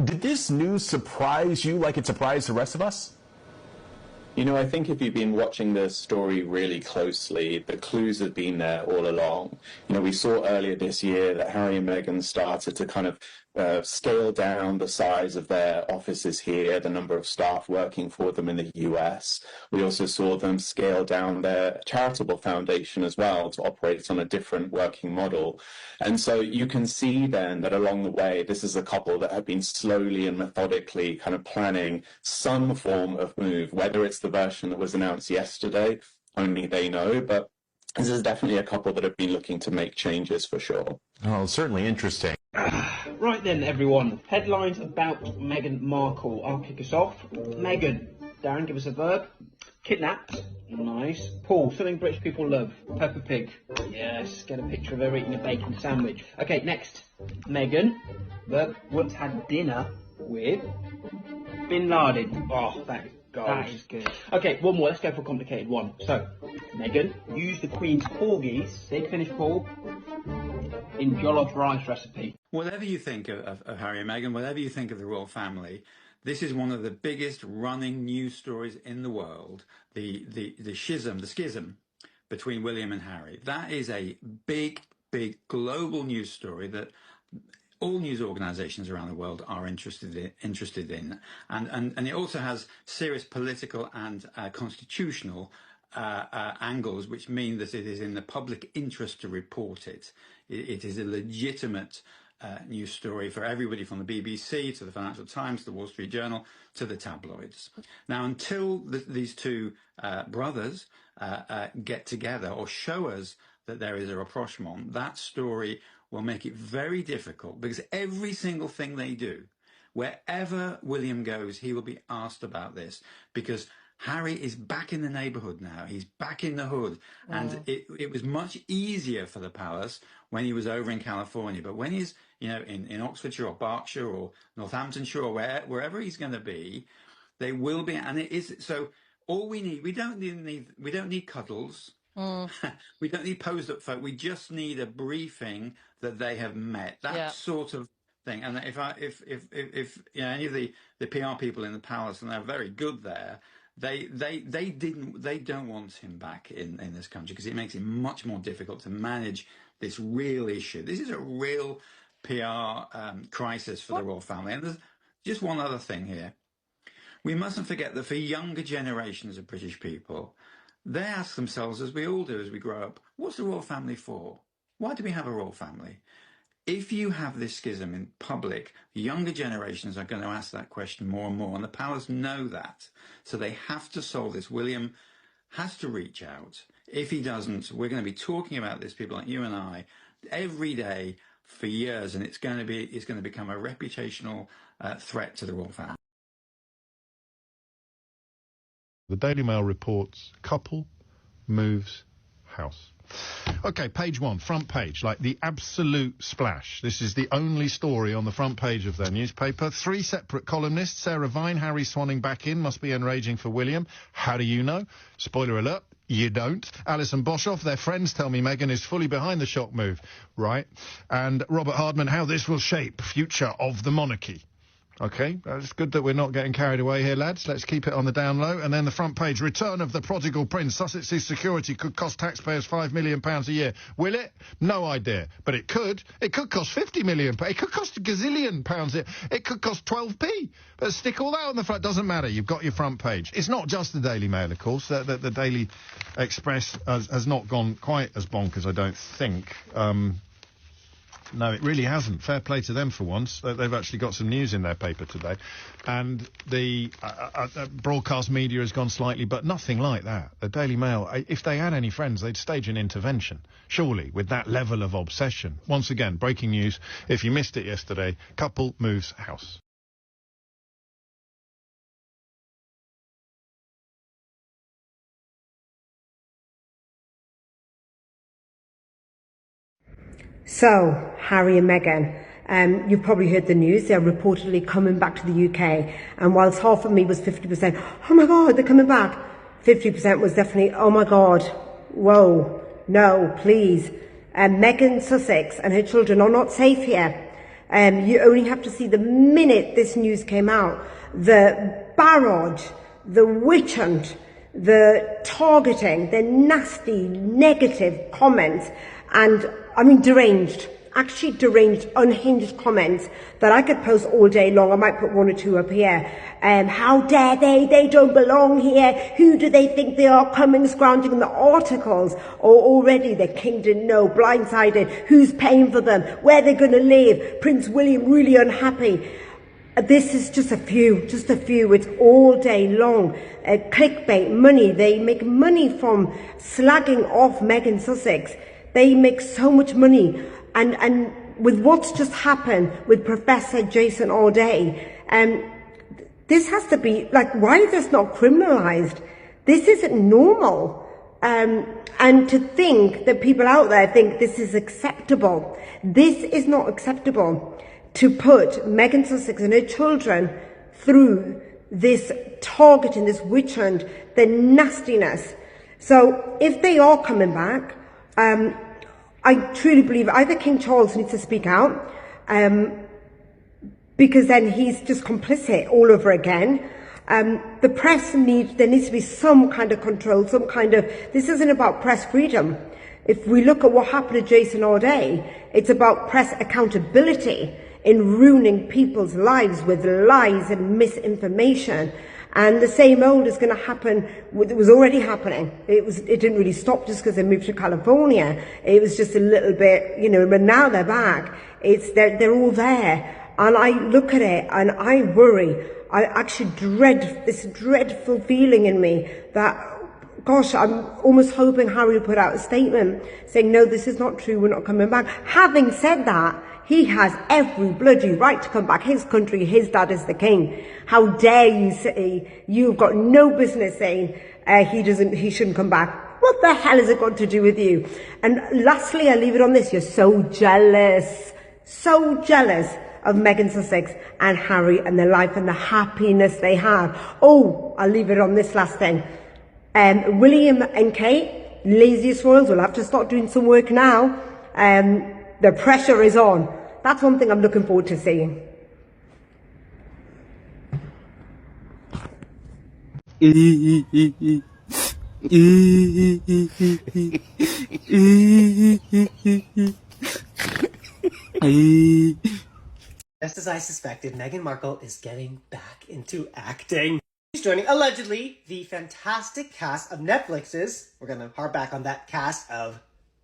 Did this news surprise you like it surprised the rest of us? You know, I think if you've been watching the story really closely, the clues have been there all along. You know, we saw earlier this year that Harry and Meghan started to kind of scale down the size of their offices here, the number of staff working for them in the US. We also saw them scale down their charitable foundation as well to operate on a different working model. And so you can see then that along the way, this is a couple that have been slowly and methodically kind of planning some form of move, whether it's the version that was announced yesterday, only they know, but this is definitely a couple that have been looking to make changes for sure. Oh, certainly interesting. Right then, everyone. Headlines about Meghan Markle. I'll kick us off. Meghan. Darren, give us a verb. Kidnapped. Nice. Paul, something British people love. Peppa Pig. Yes. Get a picture of her eating a bacon sandwich. Okay, next. Meghan. Verb. Once had dinner with Bin Laden. Oh, that is good. Okay, one more. Let's go for a complicated one. So, Meghan used the Queen's corgis. Big finish, Paul. In jollof rice recipe. Whatever you think of Harry and Meghan, whatever you think of the royal family, this is one of the biggest running news stories in the world. The schism between William and Harry. That is a big global news story that all news organisations around the world are interested in, and it also has serious political and constitutional angles, which mean that it is in the public interest to report it. It is a legitimate news story for everybody, from the BBC to the Financial Times, to the Wall Street Journal, to the tabloids. Now, until these two brothers get together or show us that there is a rapprochement, that story will make it very difficult, because every single thing they do, wherever William goes, he will be asked about this, because Harry is back in the neighbourhood now. He's back in the hood. And it was much easier for the palace when he was over in California. But when he's, you know, in Oxfordshire or Berkshire or Northamptonshire or wherever he's going to be, they will be. And it is, so all we need, we don't need cuddles. We don't need posed up folk. We just need a briefing that they have met. That sort of thing. And if you know, any of the PR people in the palace, and they're very good there, they don't want him back in this country, because it makes it much more difficult to manage this real issue. This is a real PR crisis for the royal family. And there's just one other thing here. We mustn't forget that for younger generations of British people, they ask themselves, as we all do as we grow up, what's the royal family for? Why do we have a royal family? If you have this schism in public, younger generations are going to ask that question more and more, and the palace know that. So they have to solve this. William has to reach out. If he doesn't, we're going to be talking about this, people like you and I, every day for years, and it's going to become a reputational threat to the royal family. The Daily Mail reports couple moves house. Okay, page one, front page, like the absolute splash. This is the only story on the front page of their newspaper. 3 separate columnists. Sarah Vine, Harry swanning back in, must be enraging for William. How do you know? Spoiler alert, you don't. Alison Boshoff, their friends tell me Meghan is fully behind the shock move. Right. And Robert Hardman, how this will shape future of the monarchy. Okay, it's good that we're not getting carried away here, lads. Let's keep it on the down low. And then the front page, return of the prodigal prince. Sussexes security could cost taxpayers £5 million a year. Will it? No idea. But it could. It could cost £50 million. It could cost a gazillion pounds. It could cost 12p. But stick all that on the front. Doesn't matter. You've got your front page. It's not just the Daily Mail, of course. The Daily Express has not gone quite as bonkers, I don't think. No, it really hasn't. Fair play to them for once. They've actually got some news in their paper today. And the broadcast media has gone slightly, but nothing like that. The Daily Mail, if they had any friends, they'd stage an intervention, surely, with that level of obsession. Once again, breaking news. If you missed it yesterday, couple moves house. So, Harry and Meghan, you've probably heard the news. They're reportedly coming back to the UK. And whilst half of me was 50%, oh my God, they're coming back. 50% was definitely, oh my God, whoa, no, please. Meghan Sussex and her children are not safe here. You only have to see the minute this news came out, the barrage, the witch hunt, the targeting, the nasty, negative comments, and I mean deranged, actually deranged, unhinged comments that I could post all day long. I might put one or two up here. How dare they don't belong here, who do they think they are, coming scrounging in the articles, or already the king didn't know, blindsided, who's paying for them, where they're going to live, Prince William really unhappy. This is just a few, it's all day long. Clickbait, money, they make money from slagging off Meghan Sussex. They make so much money. And with what's just happened with Professor Jason Alday, this has to be, like, why is this not criminalized? This isn't normal. And to think that people out there think this is acceptable. This is not acceptable. To put Meghan Sussex and her children through this targeting, this witch hunt, the nastiness. So if they are coming back, I truly believe either King Charles needs to speak out, because then he's just complicit all over again. The press there needs to be some kind of control, this isn't about press freedom. If we look at what happened to Jason Alday, it's about press accountability in ruining people's lives with lies and misinformation. And the same old is going to happen. It was already happening. It didn't really stop just because they moved to California. It was just a little bit, but now they're back. They're all there. And I look at it and I worry. I actually dread this dreadful feeling in me that, gosh, I'm almost hoping Harry will put out a statement saying, no, this is not true, we're not coming back. Having said that, he has every bloody right to come back. His country, his dad is the king. How dare you say you've got no business saying he shouldn't come back. What the hell has it got to do with you? And lastly, I'll leave it on this. You're so jealous of Meghan Sussex and Harry and their life and the happiness they have. Oh, I'll leave it on this last thing. William and Kate, laziest royals, will have to start doing some work now. The pressure is on. That's one thing I'm looking forward to seeing. Just as I suspected, Meghan Markle is getting back into acting. She's joining, allegedly, the fantastic cast of Netflix's, we're going to harp back on that cast of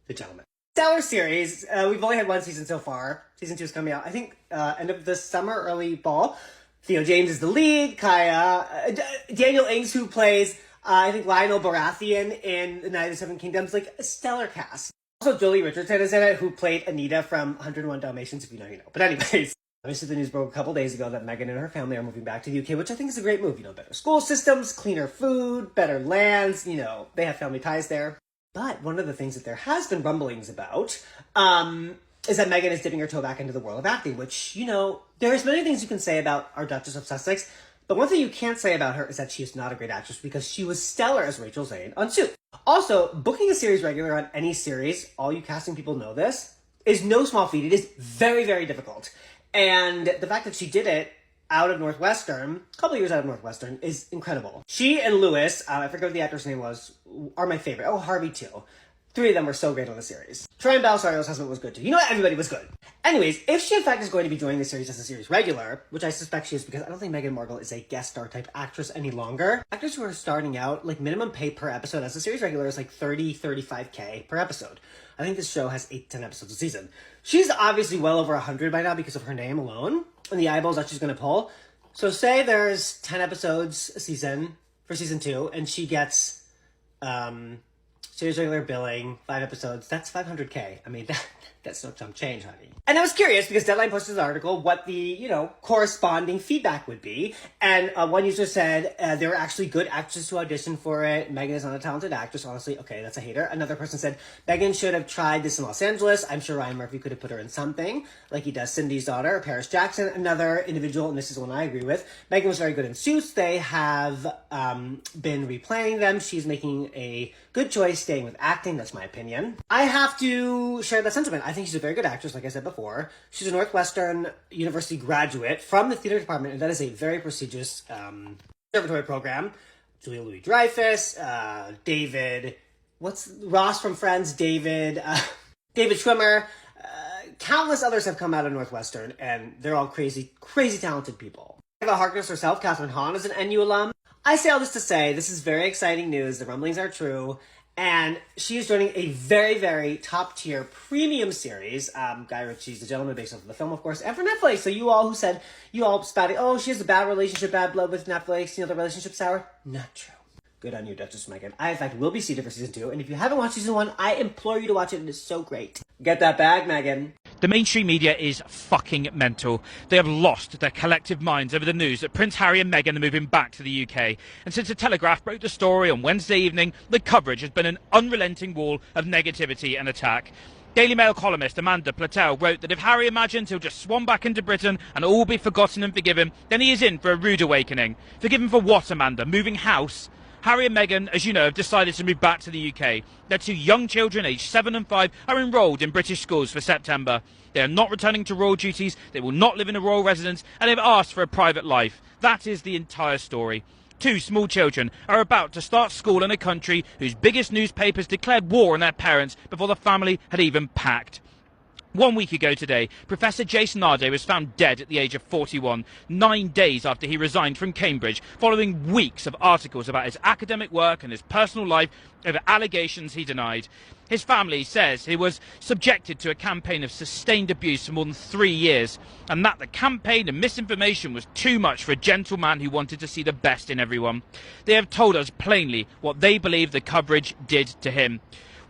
The Gentlemen. Stellar series. We've only had one season so far. Season 2 is coming out, I think, end of the summer, early fall. Theo James is the lead. Daniel Ings, who plays, I think, Lionel Baratheon in The Night of the Seven Kingdoms, like a stellar cast. Also, Jolie Richardson is in it, who played Anita from 101 Dalmatians, if you know, you know. But anyways, obviously the news broke a couple days ago that Meghan and her family are moving back to the UK, which I think is a great move. Better school systems, cleaner food, better lands, they have family ties there. But one of the things that there has been rumblings about is that Meghan is dipping her toe back into the world of acting, which, there's many things you can say about our Duchess of Sussex, but one thing you can't say about her is that she is not a great actress because she was stellar as Rachel Zane on Suits. Also, booking a series regular on any series, all you casting people know this, is no small feat. It is very, very difficult. And the fact that she did it out of Northwestern, a couple of years out of Northwestern, is incredible. She and Lewis, I forget what the actor's name was, are my favorite. Oh, Harvey too. 3 of them were so great on the series. Troy Balsario's husband was good too. Everybody was good. Anyways, if she in fact is going to be joining the series as a series regular, which I suspect she is because I don't think Meghan Markle is a guest star type actress any longer. Actors who are starting out, like minimum pay per episode as a series regular is like 30, 35K per episode. I think this show has 8 to 10 episodes a season. She's obviously well over 100 by now because of her name alone and the eyeballs that she's going to pull. So say there's 10 episodes a season for season 2 and she gets Series regular billing, 5 episodes, that's $500K. I mean, that's no chump change, honey. And I was curious because Deadline posted an article what the, corresponding feedback would be. And one user said there were actually good actresses who auditioned for it. Megan is not a talented actress, honestly. Okay, that's a hater. Another person said Megan should have tried this in Los Angeles. I'm sure Ryan Murphy could have put her in something, like he does Cindy's daughter, Paris Jackson. Another individual, and this is one I agree with, Megan was very good in Suits. They have been replaying them. She's making a good choice staying with acting. That's my opinion. I have to share that sentiment. I think she's a very good actress, like I said before. She's a Northwestern University graduate from the theater department, and that is a very prestigious conservatory program. Julia Louis-Dreyfus, David, Ross from Friends, David Schwimmer, countless others have come out of Northwestern, and they're all crazy, crazy talented people. Eva Harkness herself, Catherine Hahn, is an NU alum. I say all this to say, this is very exciting news. The rumblings are true. And she is joining a very, very top-tier premium series. Guy Ritchie's The Gentleman, based off the film, of course, and for Netflix. So you all spouting, oh, she has a bad relationship, bad blood with Netflix, the relationship's sour. Not true. Good on you, Duchess Megan. I, in fact, will be seated for season 2. And if you haven't watched season 1, I implore you to watch it. It is so great. Get that bag, Megan. The mainstream media is fucking mental. They have lost their collective minds over the news that Prince Harry and Meghan are moving back to the UK. And since the Telegraph broke the story on Wednesday evening, the coverage has been an unrelenting wall of negativity and attack. Daily Mail columnist Amanda Platel wrote that if Harry imagines he'll just swan back into Britain and all be forgotten and forgiven, then he is in for a rude awakening. Forgiven for what, Amanda? Moving house? Harry and Meghan, as you know, have decided to move back to the UK. Their 2 young children, aged 7 and 5, are enrolled in British schools for September. They are not returning to royal duties, they will not live in a royal residence, and they've asked for a private life. That is the entire story. 2 small children are about to start school in a country whose biggest newspapers declared war on their parents before the family had even packed. 1 week ago today, Professor Jason Nardo was found dead at the age of 41, 9 days after he resigned from Cambridge, following weeks of articles about his academic work and his personal life over allegations he denied. His family says he was subjected to a campaign of sustained abuse for more than 3 years, and that the campaign and misinformation was too much for a gentleman who wanted to see the best in everyone. They have told us plainly what they believe the coverage did to him.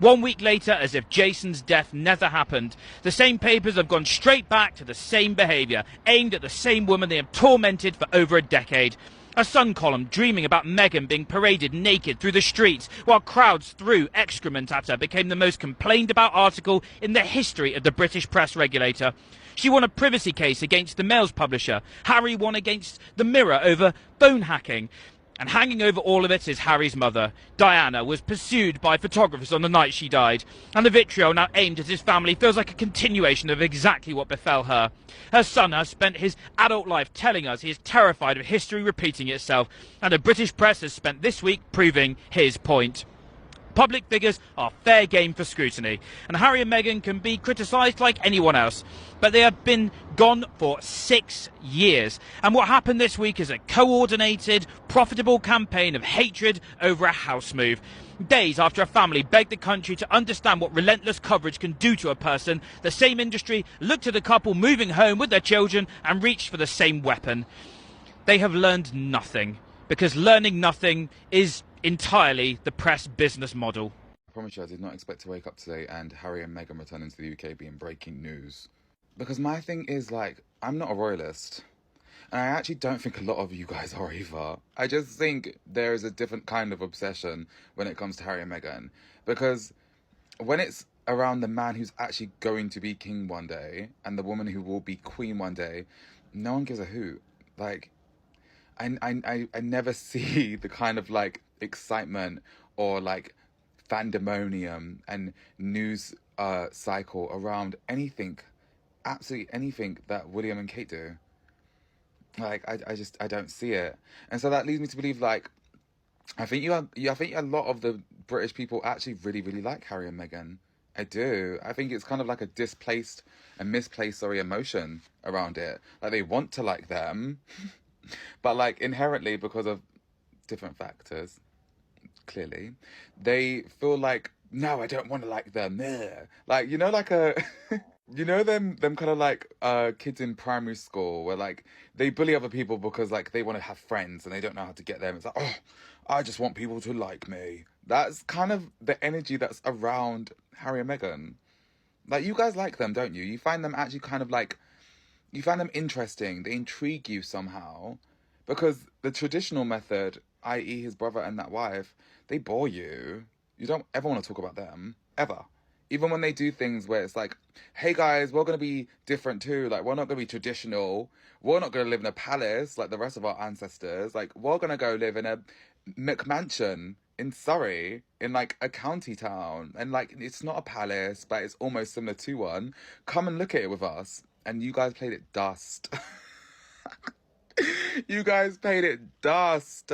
1 week later, as if Jason's death never happened, the same papers have gone straight back to the same behaviour, aimed at the same woman they have tormented for over a decade. A Sun column dreaming about Meghan being paraded naked through the streets while crowds threw excrement at her became the most complained about article in the history of the British press regulator. She won a privacy case against the Mail's publisher. Harry won against the Mirror over phone hacking. And hanging over all of it is Harry's mother. Diana was pursued by photographers on the night she died, and the vitriol now aimed at his family feels like a continuation of exactly what befell her. Her son has spent his adult life telling us he is terrified of history repeating itself, and the British press has spent this week proving his point. Public figures are fair game for scrutiny, and Harry and Meghan can be criticised like anyone else, but they have been gone for 6 years, and what happened this week is a coordinated, profitable campaign of hatred over a house move. Days after a family begged the country to understand what relentless coverage can do to a person, the same industry looked at the couple moving home with their children and reached for the same weapon. They have learned nothing, because learning nothing is entirely the press business model. I promise you, I did not expect to wake up today and Harry and Meghan returning to the UK being breaking news. Because my thing is, I'm not a royalist. And I actually don't think a lot of you guys are either. I just think there is a different kind of obsession when it comes to Harry and Meghan. Because when it's around the man who's actually going to be king one day and the woman who will be queen one day, no one gives a hoot. I never see the kind of excitement or fandemonium and news cycle around anything, absolutely anything that William and Kate do. I don't see it, and so that leads me to believe I think a lot of the British people actually really, really like Harry and Meghan. I do. I think it's kind of like a displaced and misplaced emotion around it. They want to like them. But inherently, because of different factors, clearly, they feel no, I don't want to like them. A You know them kind of like kids in primary school where like they bully other people because like they want to have friends and they don't know how to get them. It's like, oh, I just want people to like me. That's kind of the energy that's around Harry and Meghan. Like, you guys like them, don't you? You find them actually kind of like, you find them interesting. They intrigue you somehow. Because the traditional method, i.e. his brother and that wife, they bore you. You don't ever want to talk about them. Ever. Even when they do things where it's like, hey guys, we're going to be different too. Like, we're not going to be traditional. We're not going to live in a palace like the rest of our ancestors. Like, we're going to go live in a McMansion in Surrey, in like a county town. And like, it's not a palace, but it's almost similar to one. Come and look at it with us. And you guys played it dust. You guys played it dust.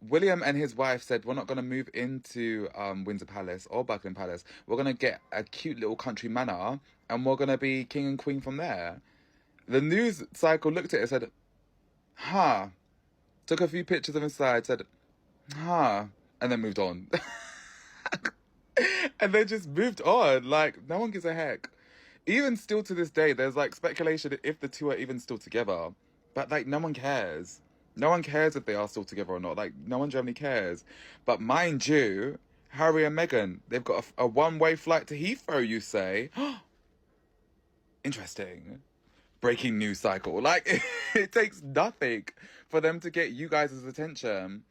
William and his wife said, we're not going to move into Windsor Palace or Buckingham Palace. We're going to get a cute little country manor and we're going to be king and queen from there. The news cycle looked at it and said, huh. Took a few pictures of inside, said, huh. And then moved on. And then just moved on. Like, no one gives a heck. Even still to this day, there's like speculation if the two are even still together. But like, no one cares. No one cares if they are still together or not. Like, no one generally cares. But mind you, Harry and Meghan, they've got a one-way flight to Heathrow, you say. Interesting. Breaking news cycle. Like, it takes nothing for them to get you guys' attention.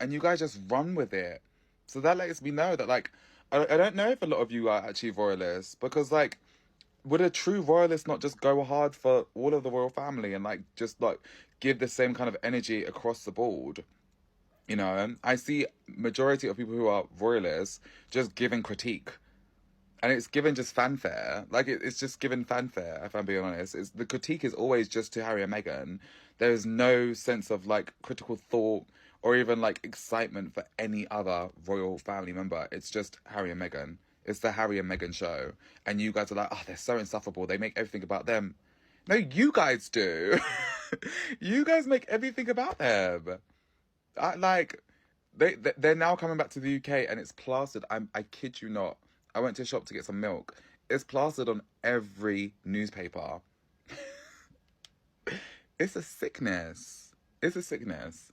And you guys just run with it. So that lets me know that, like, I don't know if a lot of you are actually royalists. Because, like, would a true royalist not just go hard for all of the royal family and, like, just, like, give the same kind of energy across the board? You know, I see majority of people who are royalists just giving critique. And it's given just fanfare. Like, it's just given fanfare, if I'm being honest. The critique is always just to Harry and Meghan. There is no sense of, like, critical thought or even, like, excitement for any other royal family member. It's just Harry and Meghan. It's the Harry and Meghan show. And you guys are like, oh, they're so insufferable. They make everything about them. No, you guys do. You guys make everything about them. They're now coming back to the UK and it's plastered. I kid you not. I went to a shop to get some milk. It's plastered on every newspaper. It's a sickness. It's a sickness.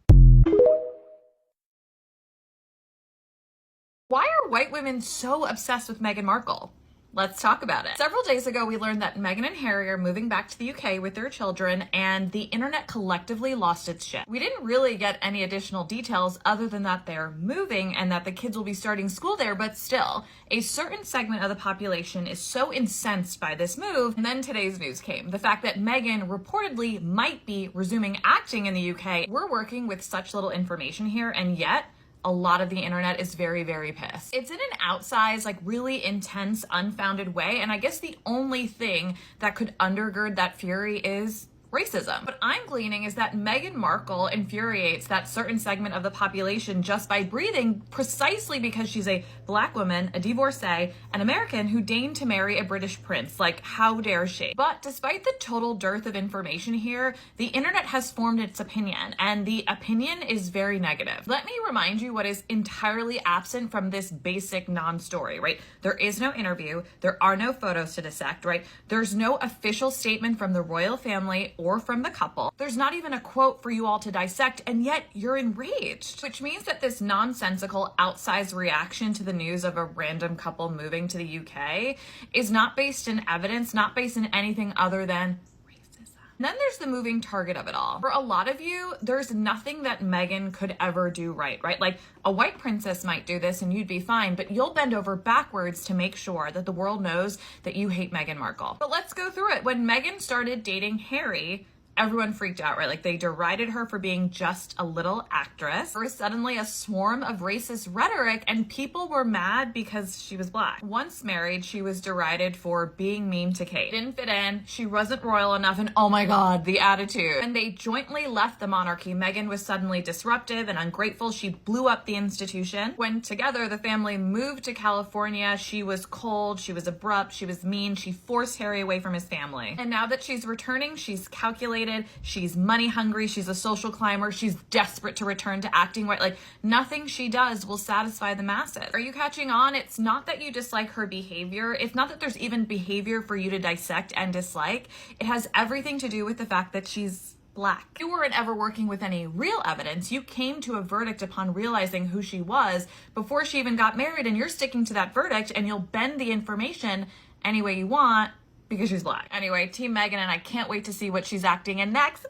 Why are white women so obsessed with Meghan Markle? Let's talk about it. Several days ago, we learned that Meghan and Harry are moving back to the UK with their children, and the internet collectively lost its shit. We didn't really get any additional details other than that they're moving and that the kids will be starting school there, but still, a certain segment of the population is so incensed by this move. And then today's news came. The fact that Meghan reportedly might be resuming acting in the UK. We're working with such little information here, and yet a lot of the internet is very, very pissed. It's in an outsized, like really intense, unfounded way. And I guess the only thing that could undergird that fury is racism. What I'm gleaning is that Meghan Markle infuriates that certain segment of the population just by breathing, precisely because she's a black woman, a divorcee, an American who deigned to marry a British prince. Like, how dare she? But despite the total dearth of information here, the internet has formed its opinion, and the opinion is very negative. Let me remind you what is entirely absent from this basic non-story, right? There is no interview, there are no photos to dissect, right? There's no official statement from the royal family or from the couple. There's not even a quote for you all to dissect, and yet you're enraged. Which means that this nonsensical, outsized reaction to the news of a random couple moving to the UK is not based in evidence, not based in anything other than racism. Then there's the moving target of it all. For a lot of you, there's nothing that Meghan could ever do right? Like, a white princess might do this and you'd be fine, but you'll bend over backwards to make sure that the world knows that you hate Meghan Markle. But let's go through it. When Meghan started dating Harry, everyone freaked out, right? Like, they derided her for being just a little actress. There was suddenly a swarm of racist rhetoric, and people were mad because she was black. Once married, she was derided for being mean to Kate. Didn't fit in, she wasn't royal enough, and oh my god, the attitude. When they jointly left the monarchy, Meghan was suddenly disruptive and ungrateful. She blew up the institution. When together the family moved to California, she was cold, she was abrupt, she was mean, she forced Harry away from his family. And now that she's returning, she's calculated isolated, she's money hungry, she's a social climber, she's desperate to return to acting, right? Like, nothing she does will satisfy the masses. Are you catching on? It's not that you dislike her behavior. It's not that there's even behavior for you to dissect and dislike. It has everything to do with the fact that she's Black. You weren't ever working with any real evidence. You came to a verdict upon realizing who she was before she even got married, and you're sticking to that verdict, and you'll bend the information any way you want because she's Black. Anyway, Team Meghan, and I can't wait to see what she's acting in next.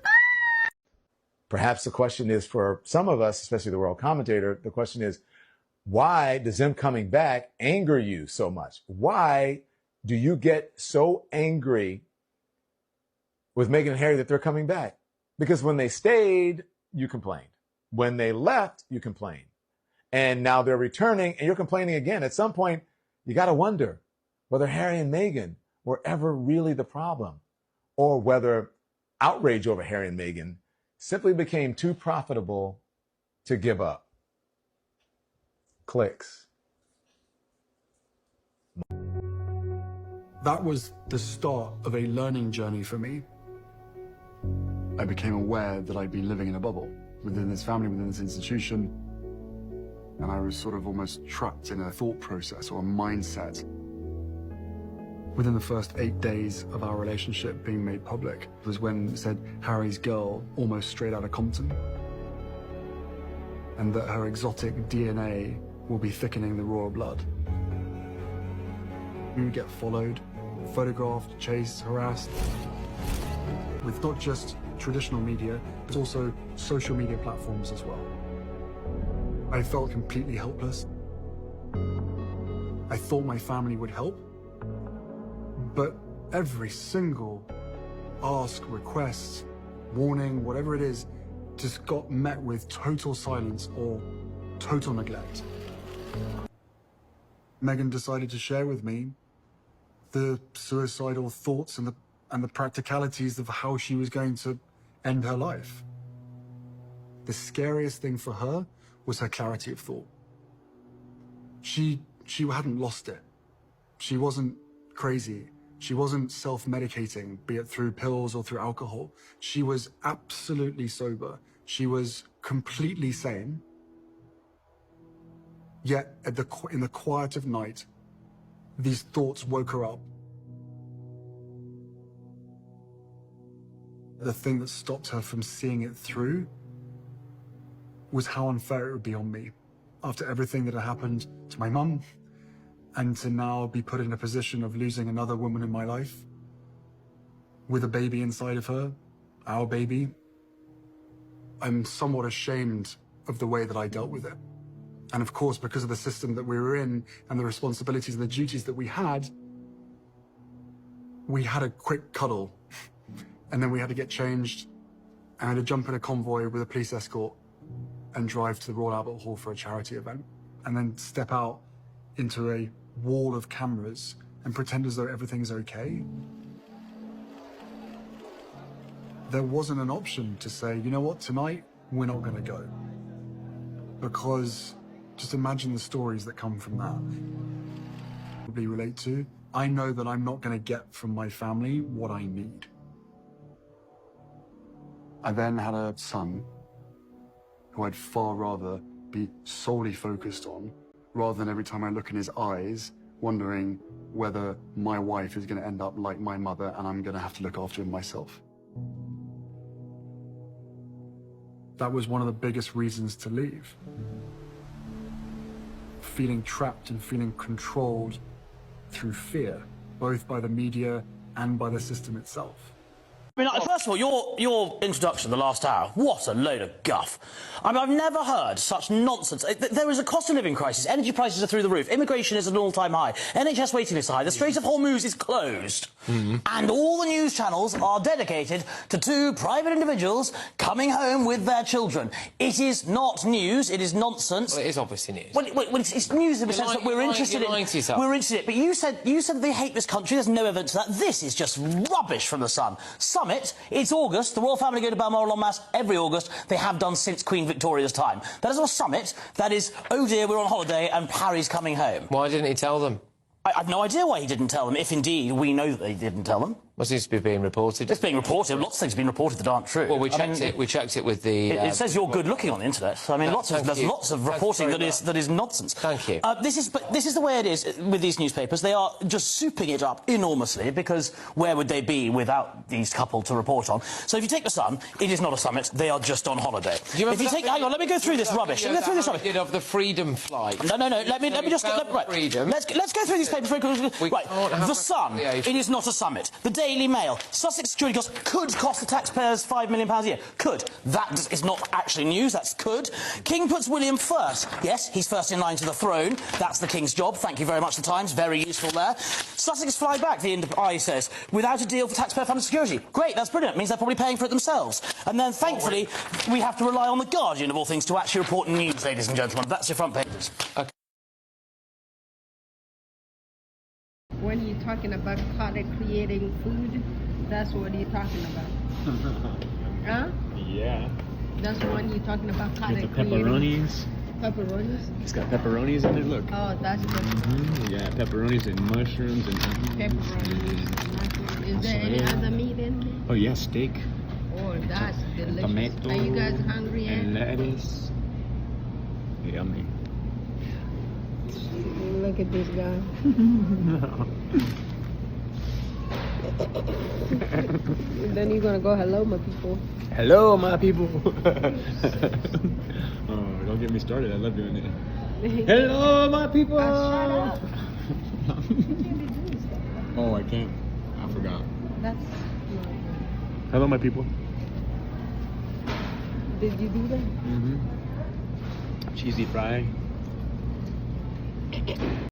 Perhaps the question is for some of us, especially the royal commentator, the question is, why does them coming back anger you so much? Why do you get so angry with Meghan and Harry that they're coming back? Because when they stayed, you complained. When they left, you complained. And now they're returning and you're complaining again. At some point, you got to wonder whether Harry and Meghan were ever really the problem, or whether outrage over Harry and Meghan simply became too profitable to give up. Clicks. That was the start of a learning journey for me. I became aware that I'd been living in a bubble within this family, within this institution, and I was sort of almost trapped in a thought process or a mindset. Within the first 8 days of our relationship being made public was when it said Harry's girl almost straight out of Compton, and that her exotic DNA will be thickening the royal blood. We would get followed, photographed, chased, harassed, with not just traditional media, but also social media platforms as well. I felt completely helpless. I thought my family would help, but every single ask, request, warning, whatever it is, just got met with total silence or total neglect. Meghan decided to share with me the suicidal thoughts and the practicalities of how she was going to end her life. The scariest thing for her was her clarity of thought. She hadn't lost it. She wasn't crazy. She wasn't self-medicating, be it through pills or through alcohol. She was absolutely sober. She was completely sane. Yet in the quiet of night, these thoughts woke her up. The thing that stopped her from seeing it through was how unfair it would be on me. After everything that had happened to my mum, and to now be put in a position of losing another woman in my life, with a baby inside of her, our baby, I'm somewhat ashamed of the way that I dealt with it. And of course, because of the system that we were in and the responsibilities and the duties that we had a quick cuddle. And then we had to get changed, and I had to jump in a convoy with a police escort and drive to the Royal Albert Hall for a charity event, and then step out into a wall of cameras and pretend as though everything's okay. There wasn't an option to say, you know what, tonight, we're not gonna go. Because just imagine the stories that come from that. Probably relate to. I know that I'm not gonna get from my family what I need. I then had a son who I'd far rather be solely focused on, rather than every time I look in his eyes, wondering whether my wife is going to end up like my mother and I'm going to have to look after him myself. That was one of the biggest reasons to leave. Feeling trapped and feeling controlled through fear, both by the media and by the system itself. I mean, first of all, your introduction, the last hour, what a load of guff. I mean, I've never heard such nonsense. There is a cost of living crisis. Energy prices are through the roof. Immigration is at an all-time high. NHS waiting lists are high. The Strait of Hormuz is closed. And all the news channels are dedicated to two private individuals coming home with their children. It is not news. It is nonsense. Well, it is obviously news. Well, it's news in the sense that we're interested in it. We're interested in it. But you said they hate this country. There's no evidence of that. This is just rubbish from the Sun. Summit. It's August. The royal family go to Balmoral en masse every August. They have done since Queen Victoria's time. That is not a summit. That is, oh dear, we're on holiday and Harry's coming home. Why didn't he tell them? I've no idea why he didn't tell them, if indeed we know that he didn't tell them. What seems to be being reported? It's being reported. Lots of things have been reported that aren't true. Well, we checked it. We checked it with the. It says you're good looking on the internet. I mean, there's lots of reporting that is nonsense. Thank you. This is the way it is with these newspapers. They are just souping it up enormously because where would they be without these couple to report on? So if you take the Sun, it is not a summit. They are just on holiday. Hang on, let me go through this rubbish. Let me go through this rubbish. Of the Freedom flight. No. Let me just freedom. Let's go through these papers very quickly. Right. The Sun. It is not a summit. The Daily Mail. Sussex security costs could cost the taxpayers £5 million a year. Could. That is not actually news. That's could. King puts William first. Yes, he's first in line to the throne. That's the King's job. Thank you very much, The Times. Very useful there. Sussex fly back, the Eye says, without a deal for taxpayer-funded security. Great, that's brilliant. It means they're probably paying for it themselves. And then, thankfully, we have to rely on The Guardian, of all things, to actually report news, ladies and gentlemen. That's your front pages. Okay. When you're talking about Carter creating food, that's what you're talking about. Huh? Yeah. That's the one you're talking about, Carter Get the pepperonis. Pepperonis? It's got pepperonis in it, look. Oh, that's good. Yeah, pepperonis and mushrooms and pepperonis. Is there any other meat in there? Oh yeah, steak. Oh, that's delicious. Tomato. Are you guys hungry yet? And lettuce. Yummy. Look at this guy. Then you're gonna go, hello, my people. Hello, my people. Oh, don't get me started. I love doing it. Hello, my people. Shut up. Oh, I can't. I forgot. That's. Hello, my people. Did you do that? Cheesy fry.